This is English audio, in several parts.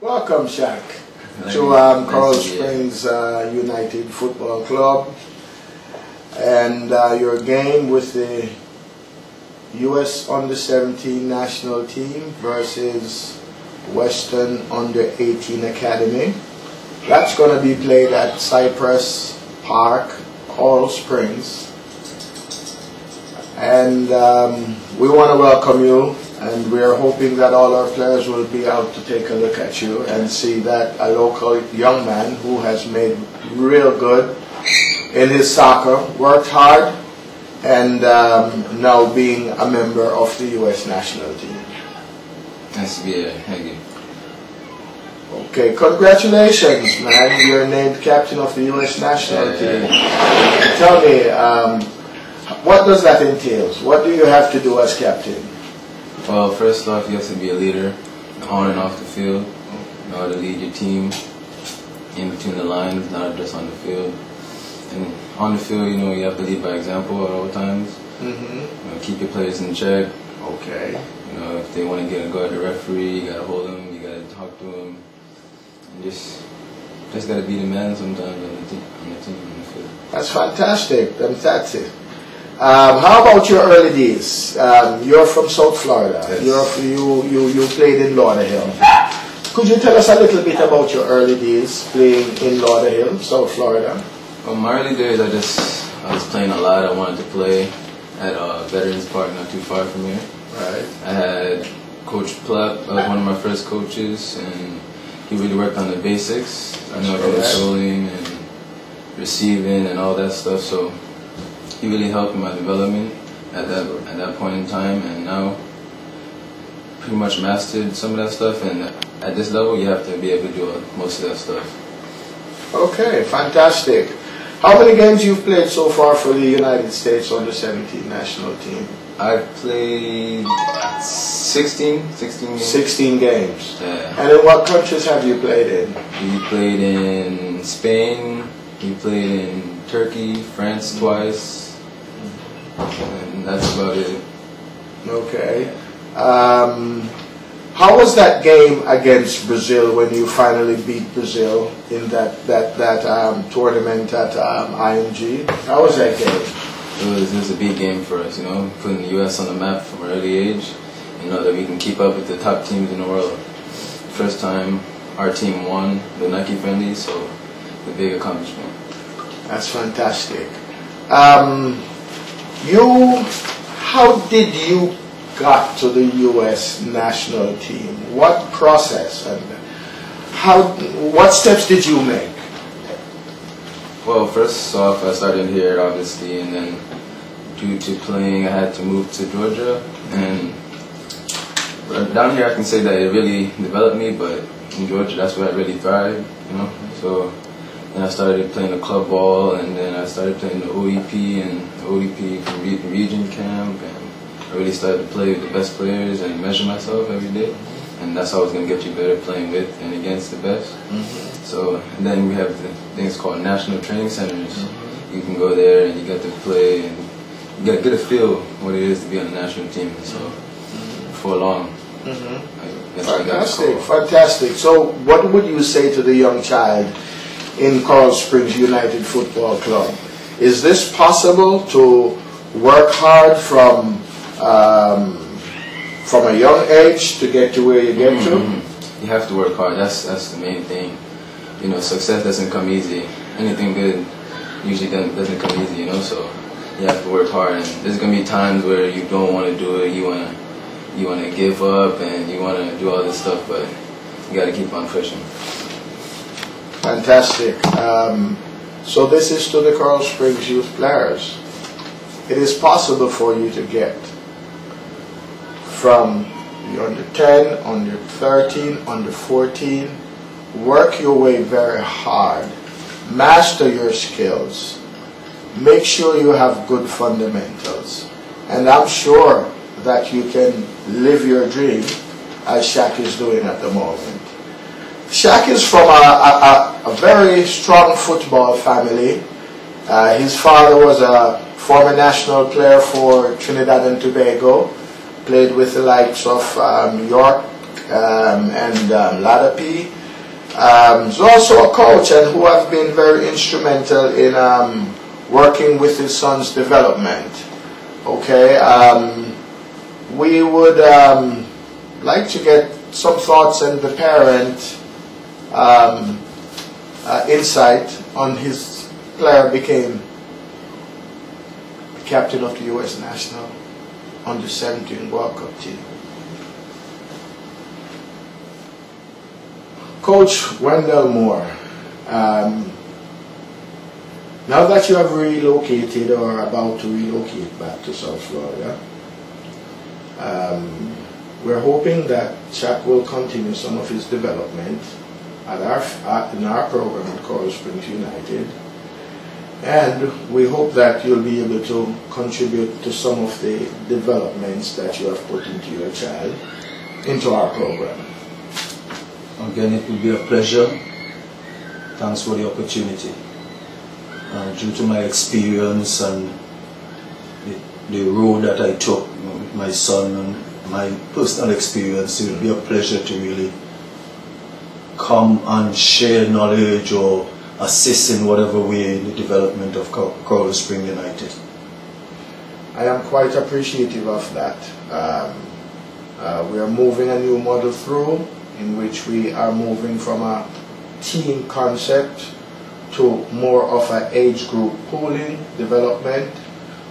Welcome, Shaq, to Coral Springs United Football Club and your game with the US-17 national team versus Western Under-18 Academy. That's going to be played at Cypress Park, Coral Springs. And we want to welcome you, and we are hoping that all our players will be out to take a look at you and see that a local young man who has made real good in his soccer, worked hard, and now being a member of the U.S. national team. Nice to be here. Thank you. Okay, congratulations, man. You're named captain of the U.S. national team. Tell me, what does that entail? What do you have to do as captain? Well, first off, you have to be a leader on and off the field. You know how to lead your team in between the lines, not just on the field. And on the field, you know, you have to lead by example at all times. You know, keep your players in check. Okay. You know, if they want to get a go at the referee, you got to hold them, you got to talk to them. And just got to be the man sometimes on the team, on the field. That's fantastic. That's it. How about your early days? You're from South Florida. Yes. You played in Lauderhill. Could you tell us a little bit about your early days playing in Lauderhill, South Florida? Well, my early days, I was playing a lot. I wanted to play at Veterans Park, not too far from here. Right. I had Coach Plepp, one of my first coaches, and he really worked on the basics. I know about controlling and receiving and all that stuff. So he really helped in my development at that point in time, and now pretty much mastered some of that stuff. And at this level, you have to be able to do most of that stuff. Okay, fantastic. How many games you've played so far for the United States Under-17 national team? I've played 16 games. 16 games. Yeah. And in what countries have you played in? We played in Spain, we played in Turkey, France twice, and that's about it. Okay. How was that game against Brazil when you finally beat Brazil in that tournament at IMG? How was that game? It was a big game for us, you know, putting the U.S. on the map from an early age, you know, that we can keep up with the top teams in the world. First time our team won the Nike friendly, so a big accomplishment. That's fantastic. How did you got to the U.S. national team? What process and what steps did you make? Well, first off, I started here, obviously, and then due to playing, I had to move to Georgia. And down here, I can say that it really developed me, but in Georgia, that's where I really thrived, you know. So then I started playing the club ball, and then I started playing the OEP and the OEP from region camp, and I really started to play with the best players and measure myself every day. And that's always going to get you better, playing with and against the best. So, and then we have the things called national training centers. You can go there and you get to play and you get a feel what it is to be on the national team. So, before long, fantastic, fantastic. So, what would you say to the young child in Coral Springs United Football Club? Is this possible to work hard from a young age to get to where you get to? You have to work hard. That's the main thing. You know, success doesn't come easy. Anything good usually doesn't come easy, you know, so you have to work hard. And there's going to be times where you don't want to do it, you want to give up and you want to do all this stuff, but you got to keep on pushing. Fantastic. So this is to the Coral Springs youth players. It is possible for you to get from the under 10, under 13, under 14, work your way very hard, master your skills, make sure you have good fundamentals, and I'm sure that you can live your dream as Shaq is doing at the moment. Shaq is from a very strong football family. His father was a former national player for Trinidad and Tobago, played with the likes of York and Ladapi. He's also a coach and who has been very instrumental in working with his son's development. Okay, we would like to get some thoughts and the parent insight on his player became captain of the U.S. national under-17 World Cup team. Coach Wendell Moore, now that you have relocated or about to relocate back to South Florida, we're hoping that Shaq will continue some of his development in our program at Coral Springs United, and we hope that you'll be able to contribute to some of the developments that you have put into your child, into our program. Again, it will be a pleasure. Thanks for the opportunity. Due to my experience and the road that I took with my son and my personal experience, it will be a pleasure to really come and share knowledge or assist in whatever way in the development of Coral Springs United. I am quite appreciative of that. We are moving a new model through in which we are moving from a team concept to more of an age group pooling development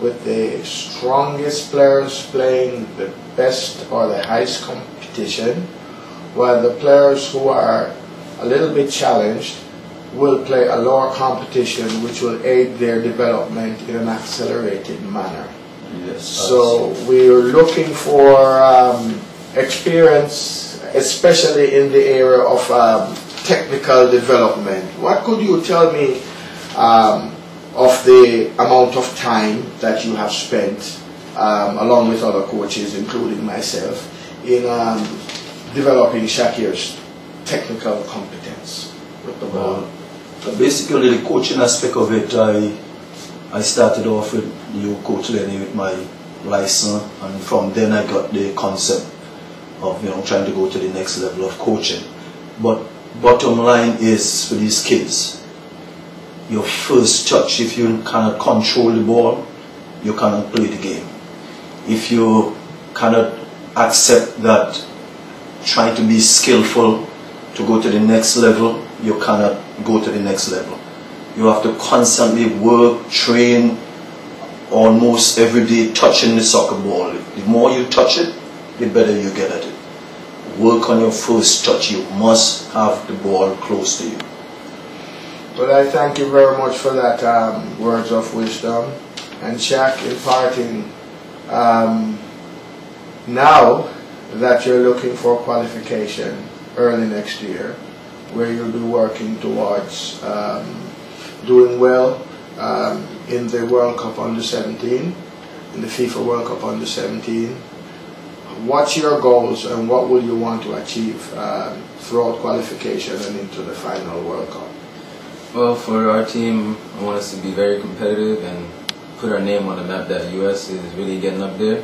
with the strongest players playing the best or the highest competition, while the players who are a little bit challenged will play a lower competition which will aid their development in an accelerated manner. Yes, so we are looking for experience, especially in the area of technical development. What could you tell me of the amount of time that you have spent, along with other coaches, including myself, in developing Shakir's technical competence with the ball? Basically, the coaching aspect of it, I started off with you, Coach Lenny, with my license, and from then I got the concept of trying to go to the next level of coaching. But bottom line is, for these kids, your first touch, if you cannot control the ball, you cannot play the game. If you cannot accept that trying to be skillful to go to the next level, you cannot go to the next level. You have to constantly work, train, almost every day touching the soccer ball. The more you touch it, the better you get at it. Work on your first touch. You must have the ball close to you. Well, I thank you very much for that words of wisdom. And Shaq, imparting, now that you're looking for qualification early next year, where you'll be working towards doing well in the World Cup Under-17, in the FIFA World Cup Under-17, what's your goals and what would you want to achieve throughout qualification and into the final World Cup? Well, for our team, I want us to be very competitive and put our name on the map that US is really getting up there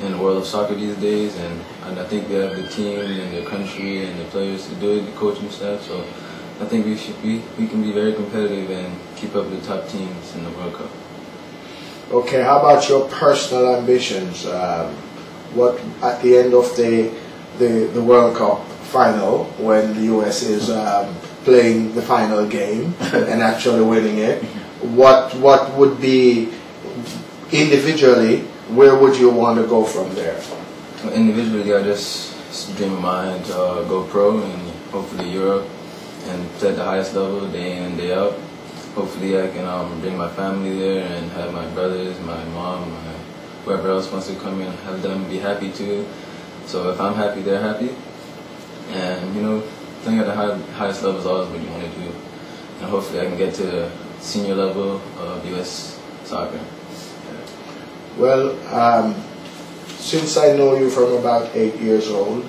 in the world of soccer these days, and I think we have the team and the country and the players to do it, the coaching staff, so I think we can be very competitive and keep up with the top teams in the World Cup. Okay, how about your personal ambitions? What at the end of the World Cup final, when the US is playing the final game and actually winning it, what would be individually, where would you want to go from there? Well, individually, I just dream of mine to go pro and hopefully Europe and play at the highest level day in and day out. Hopefully I can bring my family there and have my brothers, my mom, whoever else wants to come in, have them be happy too. So if I'm happy, they're happy. And playing at the highest level is always what you want to do. And hopefully I can get to the senior level of US soccer. Well, since I know you from about 8 years old,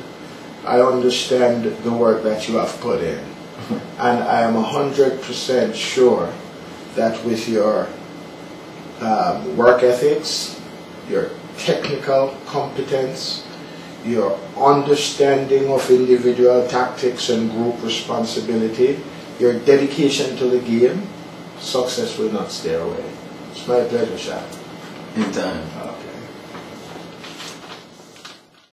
I understand the work that you have put in. And I am 100% sure that with your work ethics, your technical competence, your understanding of individual tactics and group responsibility, your dedication to the game, success will not stay away. It's my pleasure, Shaq. Anytime. Okay.